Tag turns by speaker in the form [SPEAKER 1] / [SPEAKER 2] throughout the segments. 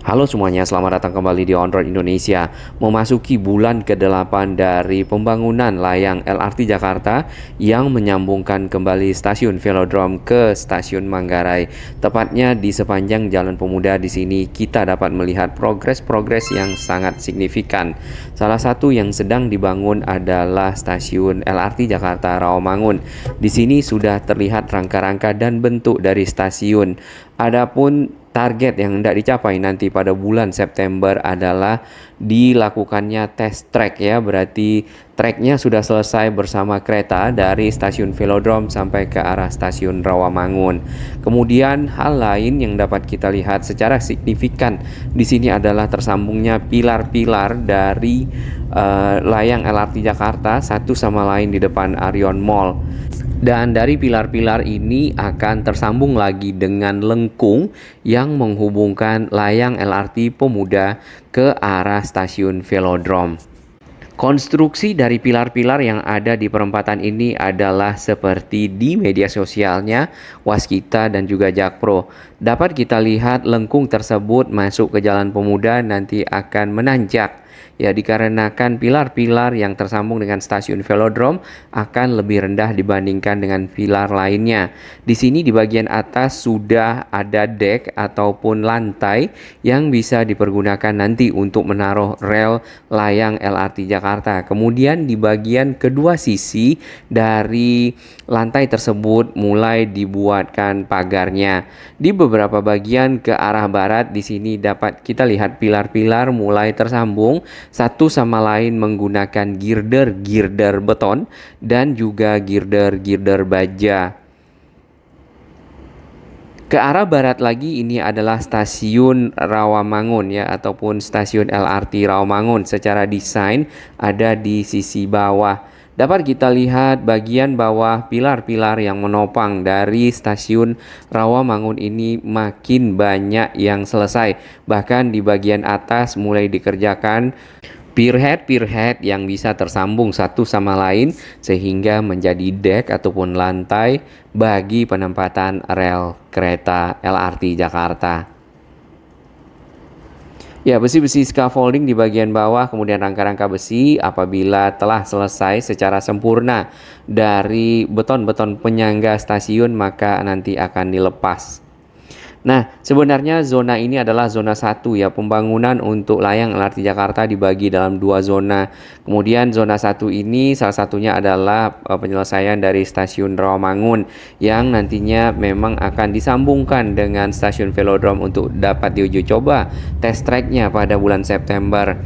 [SPEAKER 1] Halo semuanya, selamat datang kembali di On Road Indonesia. Memasuki bulan ke-8 dari pembangunan layang LRT Jakarta yang menyambungkan kembali stasiun Velodrome ke stasiun Manggarai. Tepatnya di sepanjang Jalan Pemuda di sini kita dapat melihat progres-progres yang sangat signifikan. Salah satu yang sedang dibangun adalah stasiun LRT Jakarta Rawamangun. Di sini sudah terlihat rangka-rangka dan bentuk dari stasiun. Adapun target yang hendak dicapai nanti pada bulan September adalah dilakukannya test track ya, berarti tracknya sudah selesai bersama kereta dari stasiun Velodrome sampai ke arah stasiun Rawamangun. Kemudian hal lain yang dapat kita lihat secara signifikan di sini adalah tersambungnya pilar-pilar dari layang LRT Jakarta satu sama lain di depan Arion Mall. Dan dari pilar-pilar ini akan tersambung lagi dengan lengkung yang menghubungkan layang LRT Pemuda ke arah stasiun Velodrome. Konstruksi dari pilar-pilar yang ada di perempatan ini adalah seperti di media sosialnya Waskita dan juga Jakpro. Dapat kita lihat lengkung tersebut masuk ke Jalan Pemuda nanti akan menanjak. Ya, dikarenakan pilar-pilar yang tersambung dengan stasiun Velodrome akan lebih rendah dibandingkan dengan pilar lainnya. Di sini di bagian atas sudah ada dek ataupun lantai yang bisa dipergunakan nanti untuk menaruh rel layang LRT Jakarta. Kemudian di bagian kedua sisi dari lantai tersebut mulai dibuatkan pagarnya. Di beberapa bagian ke arah barat di sini dapat kita lihat pilar-pilar mulai tersambung satu sama lain menggunakan girder-girder beton dan juga girder-girder baja. Ke arah barat lagi ini adalah stasiun Rawamangun ya, ataupun stasiun LRT Rawamangun. Secara desain ada di sisi bawah. Dapat kita lihat bagian bawah pilar-pilar yang menopang dari stasiun Rawamangun ini makin banyak yang selesai. Bahkan di bagian atas mulai dikerjakan Pierhead yang bisa tersambung satu sama lain sehingga menjadi dek ataupun lantai bagi penempatan rel kereta LRT Jakarta. Ya, besi-besi scaffolding di bagian bawah, kemudian rangka-rangka besi apabila telah selesai secara sempurna dari beton-beton penyangga stasiun maka nanti akan dilepas. Nah, sebenarnya zona ini adalah zona 1 ya, pembangunan untuk layang LRT Jakarta dibagi dalam 2 zona. Kemudian zona 1 ini salah satunya adalah penyelesaian dari stasiun Rawamangun yang nantinya memang akan disambungkan dengan stasiun Velodrome untuk dapat diuji coba test tracknya pada bulan September.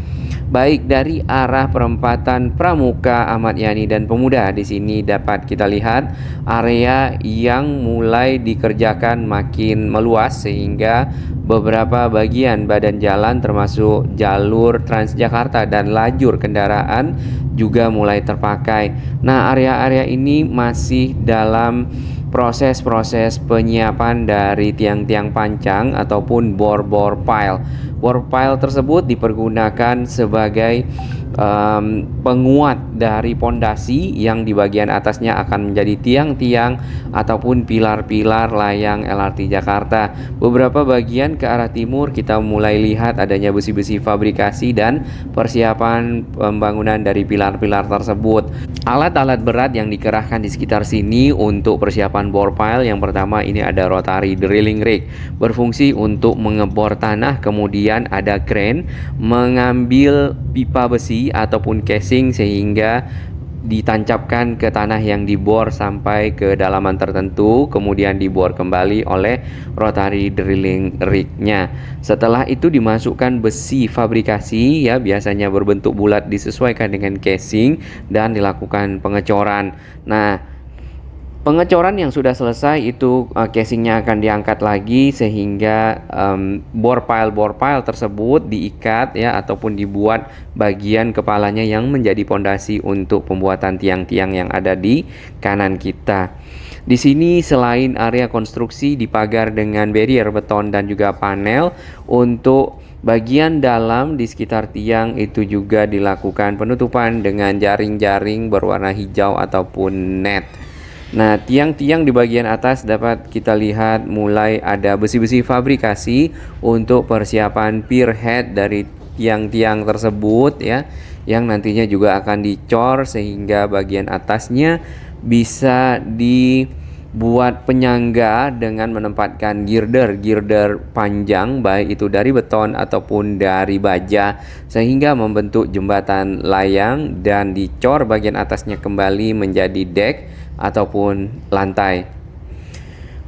[SPEAKER 1] Baik dari arah perempatan Pramuka, Ahmad Yani dan Pemuda, di sini dapat kita lihat area yang mulai dikerjakan makin meluas sehingga beberapa bagian badan jalan termasuk jalur Transjakarta dan lajur kendaraan juga mulai terpakai. Nah, area-area ini masih dalam proses-proses penyiapan dari tiang-tiang pancang ataupun bor-bor pile. Bor pile tersebut dipergunakan sebagai penguat dari pondasi yang di bagian atasnya akan menjadi tiang-tiang ataupun pilar-pilar layang LRT Jakarta. Beberapa bagian ke arah timur kita mulai lihat adanya besi-besi fabrikasi dan persiapan pembangunan dari pilar-pilar tersebut. Alat-alat berat yang dikerahkan di sekitar sini untuk persiapan bore pile, yang pertama ini ada rotary drilling rig, berfungsi untuk mengebor tanah, kemudian ada crane mengambil pipa besi ataupun casing sehingga ditancapkan ke tanah yang dibor sampai ke dalaman tertentu, kemudian dibor kembali oleh rotary drilling rig-nya. Setelah itu dimasukkan besi fabrikasi ya, biasanya berbentuk bulat, disesuaikan dengan casing dan dilakukan pengecoran. Nah, pengecoran yang sudah selesai itu casingnya akan diangkat lagi sehingga bore pile tersebut diikat ya ataupun dibuat bagian kepalanya yang menjadi pondasi untuk pembuatan tiang-tiang yang ada di kanan kita. Di sini selain area konstruksi dipagar dengan barrier beton dan juga panel, untuk bagian dalam di sekitar tiang itu juga dilakukan penutupan dengan jaring-jaring berwarna hijau ataupun net. Nah, tiang-tiang di bagian atas dapat kita lihat mulai ada besi-besi fabrikasi untuk persiapan pier head dari tiang-tiang tersebut ya, yang nantinya juga akan dicor sehingga bagian atasnya bisa dibuat penyangga dengan menempatkan girder panjang, baik itu dari beton ataupun dari baja, sehingga membentuk jembatan layang dan dicor bagian atasnya kembali menjadi deck ataupun lantai.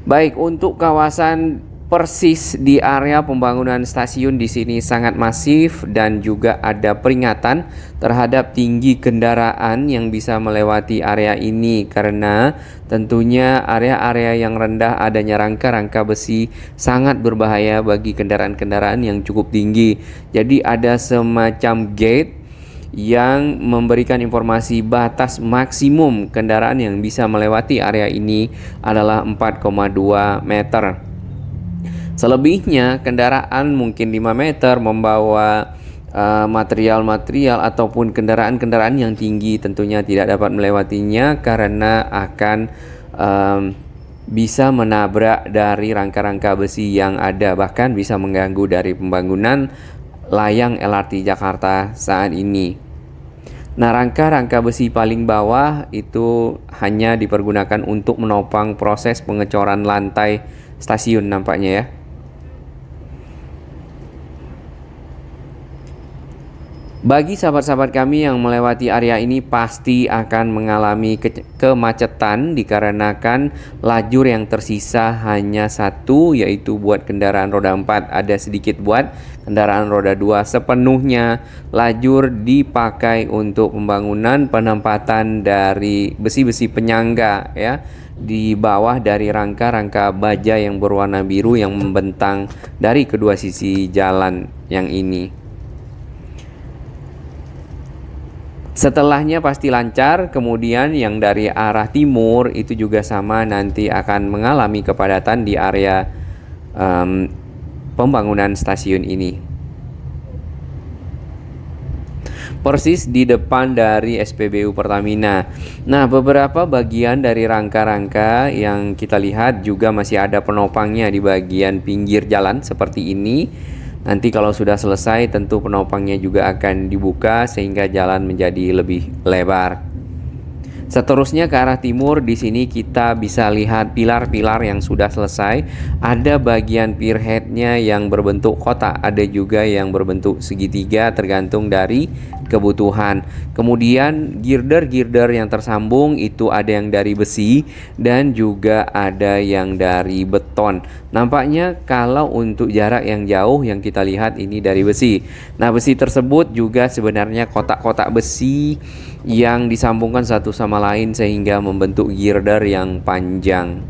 [SPEAKER 1] Baik, untuk kawasan persis di area pembangunan stasiun di sini sangat masif dan juga ada peringatan terhadap tinggi kendaraan yang bisa melewati area ini, karena tentunya area-area yang rendah adanya rangka-rangka besi sangat berbahaya bagi kendaraan-kendaraan yang cukup tinggi. Jadi ada semacam gate yang memberikan informasi batas maksimum kendaraan yang bisa melewati area ini adalah 4,2 meter. Selebihnya kendaraan mungkin 5 meter membawa material-material ataupun kendaraan-kendaraan yang tinggi tentunya tidak dapat melewatinya karena akan bisa menabrak dari rangka-rangka besi yang ada, bahkan bisa mengganggu dari pembangunan layang LRT Jakarta saat ini. Nah, rangka-rangka besi paling bawah itu hanya dipergunakan untuk menopang proses pengecoran lantai stasiun nampaknya ya. Bagi sahabat-sahabat kami yang melewati area ini pasti akan mengalami kemacetan dikarenakan lajur yang tersisa hanya satu, yaitu buat kendaraan roda 4, ada sedikit buat kendaraan roda 2. Sepenuhnya lajur dipakai untuk pembangunan penempatan dari besi-besi penyangga ya di bawah dari rangka-rangka baja yang berwarna biru yang membentang dari kedua sisi jalan yang ini. Setelahnya pasti lancar, kemudian yang dari arah timur itu juga sama, nanti akan mengalami kepadatan di area pembangunan stasiun ini. Persis di depan dari SPBU Pertamina. Nah, beberapa bagian dari rangka-rangka yang kita lihat juga masih ada penopangnya di bagian pinggir jalan seperti ini. Nanti kalau sudah selesai tentu penopangnya juga akan dibuka sehingga jalan menjadi lebih lebar. Seterusnya ke arah timur, di sini kita bisa lihat pilar-pilar yang sudah selesai. Ada bagian pier head-nya yang berbentuk kotak, ada juga yang berbentuk segitiga tergantung dari kebutuhan. Kemudian girder-girder yang tersambung itu ada yang dari besi dan juga ada yang dari beton. Nampaknya kalau untuk jarak yang jauh yang kita lihat ini dari besi. Nah, besi tersebut juga sebenarnya kotak-kotak besi yang disambungkan satu sama lain sehingga membentuk girder yang panjang.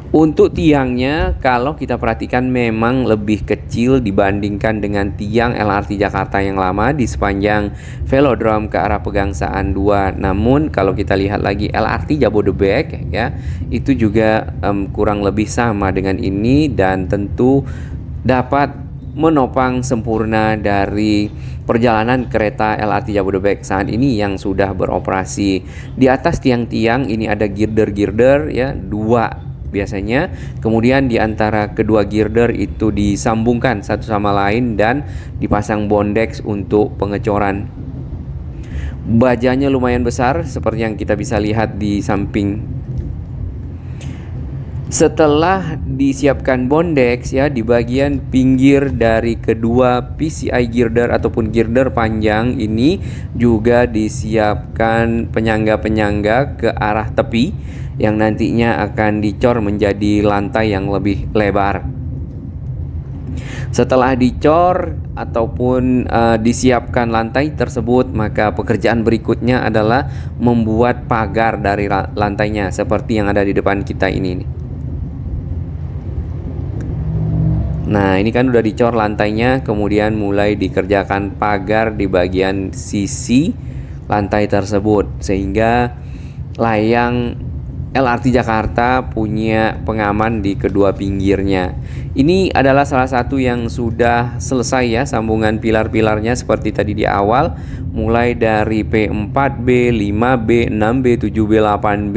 [SPEAKER 1] Untuk tiangnya kalau kita perhatikan memang lebih kecil dibandingkan dengan tiang LRT Jakarta yang lama di sepanjang velodrome ke arah Pegangsaan 2. Namun kalau kita lihat lagi LRT Jabodebek ya, itu juga kurang lebih sama dengan ini dan tentu dapat menopang sempurna dari perjalanan kereta LRT Jabodebek saat ini yang sudah beroperasi. Di atas tiang-tiang ini ada girder-girder ya, 2 biasanya. Kemudian di antara kedua girder itu disambungkan satu sama lain dan dipasang bondex untuk pengecoran. Bajanya lumayan besar seperti yang kita bisa lihat di samping. Setelah disiapkan bondex ya, di bagian pinggir dari kedua PCI girder ataupun girder panjang ini juga disiapkan penyangga-penyangga ke arah tepi yang nantinya akan dicor menjadi lantai yang lebih lebar. Setelah dicor ataupun disiapkan lantai tersebut, maka pekerjaan berikutnya adalah membuat pagar dari lantainya seperti yang ada di depan kita ini nih. Nah, ini kan udah dicor lantainya, kemudian mulai dikerjakan pagar di bagian sisi lantai tersebut sehingga layang LRT Jakarta punya pengaman di kedua pinggirnya. Ini adalah salah satu yang sudah selesai ya, sambungan pilar-pilarnya seperti tadi di awal, mulai dari P4B, 5B, 6B, 7B, 8B,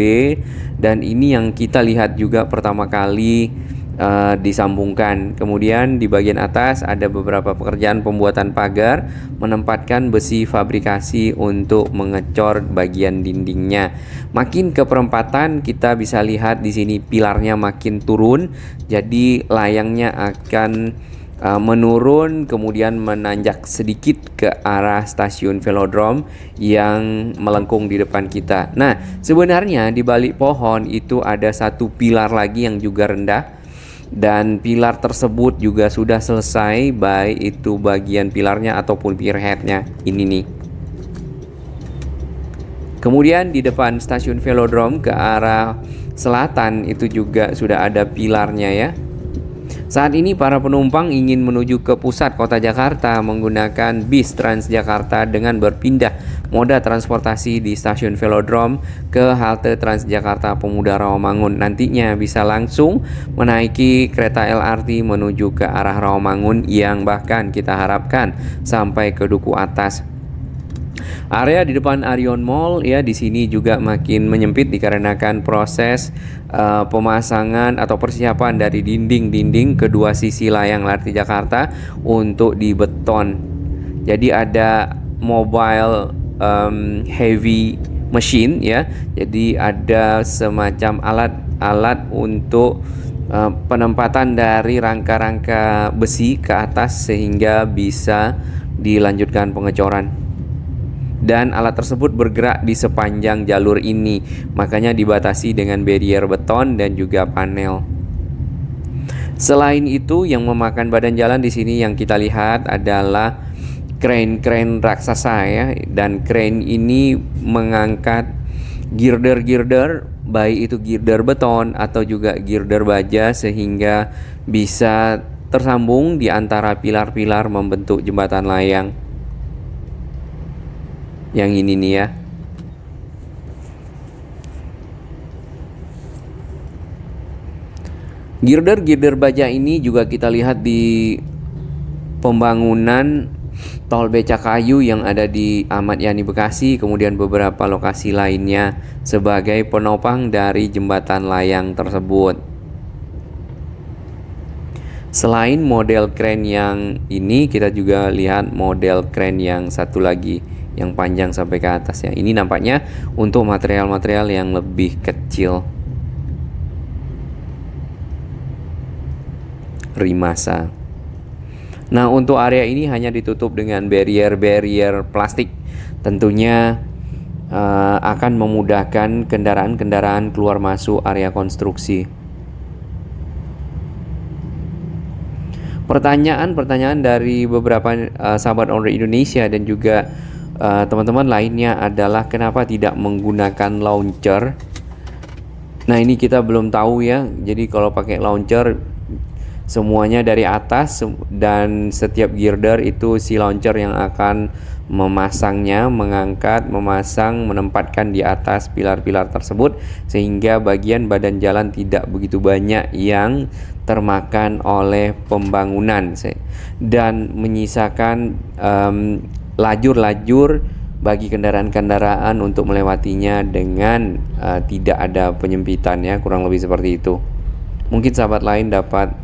[SPEAKER 1] dan ini yang kita lihat juga pertama kali disambungkan. Kemudian di bagian atas ada beberapa pekerjaan pembuatan pagar, menempatkan besi fabrikasi untuk mengecor bagian dindingnya. Makin ke perempatan kita bisa lihat di sini pilarnya makin turun, jadi layangnya akan menurun kemudian menanjak sedikit ke arah stasiun velodrome yang melengkung di depan kita. Nah, sebenarnya di balik pohon itu ada satu pilar lagi yang juga rendah, dan pilar tersebut juga sudah selesai, baik itu bagian pilarnya ataupun pierheadnya ini nih. Kemudian di depan stasiun velodrome ke arah selatan itu juga sudah ada pilarnya ya. Saat ini para penumpang ingin menuju ke pusat kota Jakarta menggunakan bis Transjakarta dengan berpindah moda transportasi di stasiun velodrome ke halte Transjakarta Pemuda Rawamangun. Nantinya bisa langsung menaiki kereta LRT menuju ke arah Rawamangun yang bahkan kita harapkan sampai ke Duku Atas. Area di depan Arion Mall ya di sini juga makin menyempit dikarenakan proses pemasangan atau persiapan dari dinding-dinding kedua sisi layang LRT Jakarta untuk dibeton. Jadi ada mobile heavy machine ya. Jadi ada semacam alat-alat untuk penempatan dari rangka-rangka besi ke atas sehingga bisa dilanjutkan pengecoran. Dan alat tersebut bergerak di sepanjang jalur ini, makanya dibatasi dengan barrier beton dan juga panel. Selain itu, yang memakan badan jalan di sini yang kita lihat adalah crane raksasa ya, dan crane ini mengangkat girder-girder, baik itu girder beton atau juga girder baja, sehingga bisa tersambung di antara pilar-pilar membentuk jembatan layang. Yang ini nih ya. Girder baja ini juga kita lihat di pembangunan tol Becakayu yang ada di Ahmad Yani Bekasi, kemudian beberapa lokasi lainnya sebagai penopang dari jembatan layang tersebut. Selain model crane yang ini, kita juga lihat model crane yang satu lagi yang panjang sampai ke atas ya. Ini nampaknya untuk material-material yang lebih kecil. Rimasa. Nah, untuk area ini hanya ditutup dengan barrier plastik. Tentunya akan memudahkan kendaraan-kendaraan keluar masuk area konstruksi. Pertanyaan dari beberapa sahabat owner Indonesia dan juga teman-teman lainnya adalah kenapa tidak menggunakan launcher. Nah, ini kita belum tahu ya. Jadi kalau pakai launcher semuanya dari atas, dan setiap girder itu si launcher yang akan memasangnya, mengangkat, memasang, menempatkan di atas pilar-pilar tersebut, sehingga bagian badan jalan tidak begitu banyak yang termakan oleh pembangunan dan menyisakan lajur-lajur bagi kendaraan-kendaraan untuk melewatinya dengan tidak ada penyempitan ya, kurang lebih seperti itu. Mungkin sahabat lain dapat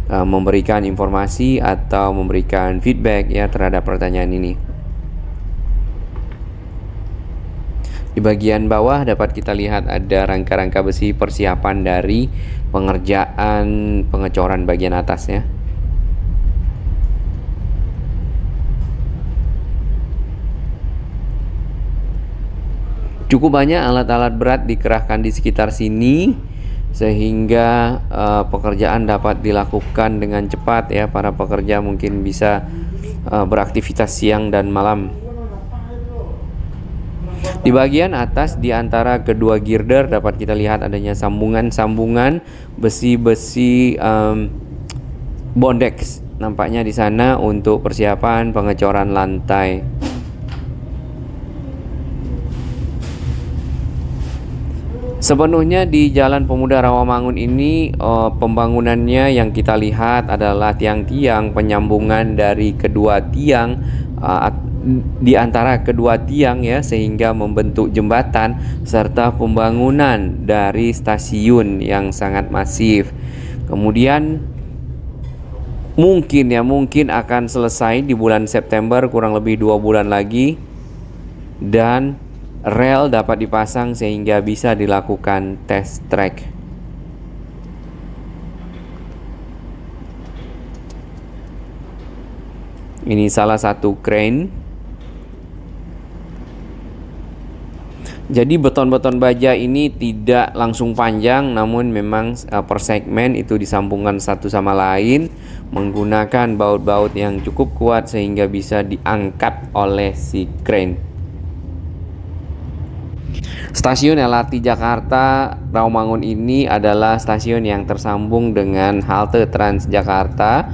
[SPEAKER 1] memberikan informasi atau memberikan feedback ya terhadap pertanyaan ini. Di bagian bawah dapat kita lihat ada rangka-rangka besi persiapan dari pengerjaan pengecoran bagian atasnya. Cukup banyak alat-alat berat dikerahkan di sekitar sini sehingga pekerjaan dapat dilakukan dengan cepat ya. Para pekerja mungkin bisa beraktivitas siang dan malam. Di bagian atas di antara kedua girder dapat kita lihat adanya sambungan-sambungan besi-besi bondex nampaknya di sana untuk persiapan pengecoran lantai. Sepenuhnya di Jalan Pemuda Rawamangun ini pembangunannya yang kita lihat adalah tiang-tiang penyambungan dari kedua tiang, di antara kedua tiang ya, sehingga membentuk jembatan, serta pembangunan dari stasiun yang sangat masif. Kemudian mungkin akan selesai di bulan September, kurang lebih 2 bulan lagi, dan rel dapat dipasang sehingga bisa dilakukan test track. Ini salah satu crane. Jadi beton-beton baja ini tidak langsung panjang, namun memang per segmen itu disambungkan satu sama lain menggunakan baut-baut yang cukup kuat sehingga bisa diangkat oleh si crane. Stasiun LRT Jakarta Rawamangun ini adalah stasiun yang tersambung dengan halte Transjakarta,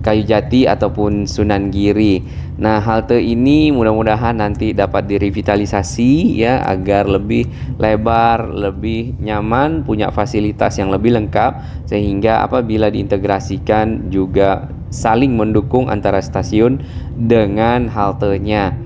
[SPEAKER 1] Kayujati ataupun Sunan Giri. Nah, halte ini mudah-mudahan nanti dapat direvitalisasi ya, agar lebih lebar, lebih nyaman, punya fasilitas yang lebih lengkap, sehingga apabila diintegrasikan juga saling mendukung antara stasiun dengan haltenya.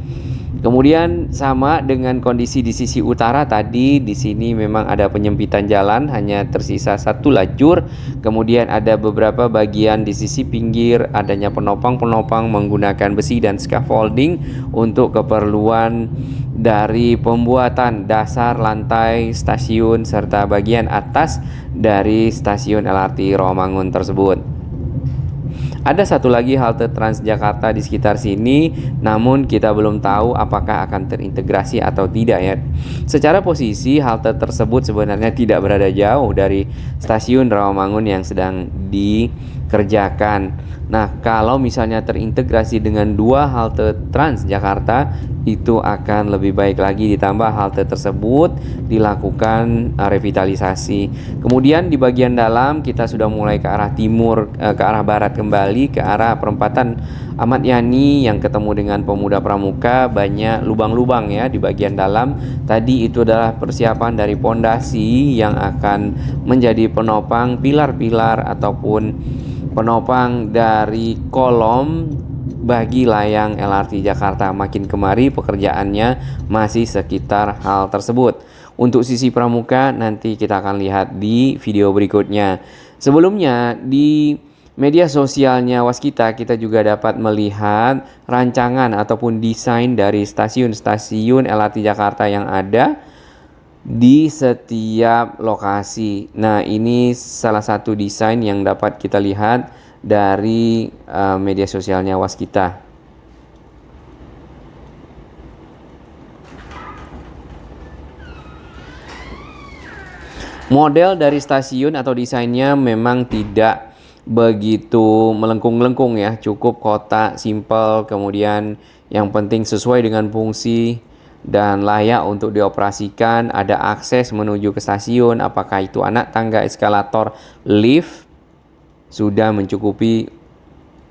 [SPEAKER 1] Kemudian sama dengan kondisi di sisi utara tadi, di sini memang ada penyempitan jalan, hanya tersisa satu lajur. Kemudian ada beberapa bagian di sisi pinggir, adanya penopang-penopang menggunakan besi dan scaffolding untuk keperluan dari pembuatan dasar lantai stasiun serta bagian atas dari stasiun LRT Rawamangun tersebut. Ada satu lagi halte Transjakarta di sekitar sini, namun kita belum tahu apakah akan terintegrasi atau tidak ya. Secara posisi halte tersebut sebenarnya tidak berada jauh dari stasiun Rawamangun yang sedang dikerjakan. Nah, kalau misalnya terintegrasi dengan dua halte Transjakarta, itu akan lebih baik lagi, ditambah halte tersebut dilakukan revitalisasi. Kemudian di bagian dalam kita sudah mulai ke arah timur, ke arah barat kembali, ke arah perempatan Ahmad Yani yang ketemu dengan Pemuda Pramuka, banyak lubang-lubang ya di bagian dalam. Tadi itu adalah persiapan dari pondasi yang akan menjadi penopang pilar-pilar ataupun penopang dari kolom bagi layang LRT Jakarta. Makin kemari pekerjaannya masih sekitar hal tersebut. Untuk sisi pramuka nanti kita akan lihat di video berikutnya. Sebelumnya di media sosialnya Waskita kita juga dapat melihat rancangan ataupun desain dari stasiun-stasiun LRT Jakarta yang ada di setiap lokasi. Nah, ini salah satu desain yang dapat kita lihat dari media sosialnya Waskita. Model dari stasiun atau desainnya memang tidak begitu melengkung-melengkung ya, cukup kotak, simple, kemudian yang penting sesuai dengan fungsi dan layak untuk dioperasikan. Ada akses menuju ke stasiun, apakah itu anak tangga, eskalator, lift, sudah mencukupi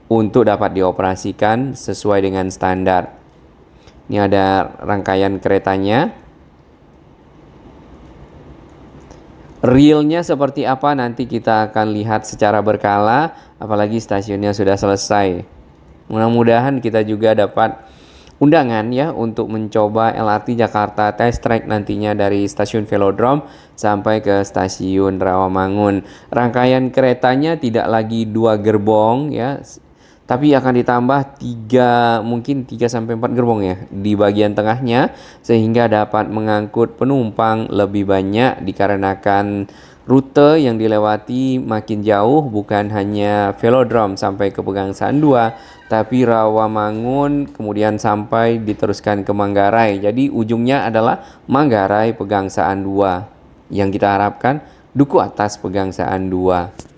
[SPEAKER 1] untuk dapat dioperasikan sesuai dengan standar. Ini ada rangkaian keretanya. Realnya seperti apa nanti kita akan lihat secara berkala, apalagi stasiunnya sudah selesai. Mudah-mudahan kita juga dapat undangan ya untuk mencoba LRT Jakarta Test Track nantinya dari stasiun Velodrome sampai ke stasiun Rawamangun. Rangkaian keretanya tidak lagi 2 gerbong ya, tapi akan ditambah 3 sampai 4 gerbong ya di bagian tengahnya, sehingga dapat mengangkut penumpang lebih banyak dikarenakan rute yang dilewati makin jauh, bukan hanya Velodrome sampai ke Pegangsaan 2, tapi Rawamangun kemudian sampai diteruskan ke Manggarai. Jadi ujungnya adalah Manggarai Pegangsaan 2 yang kita harapkan duku atas Pegangsaan 2.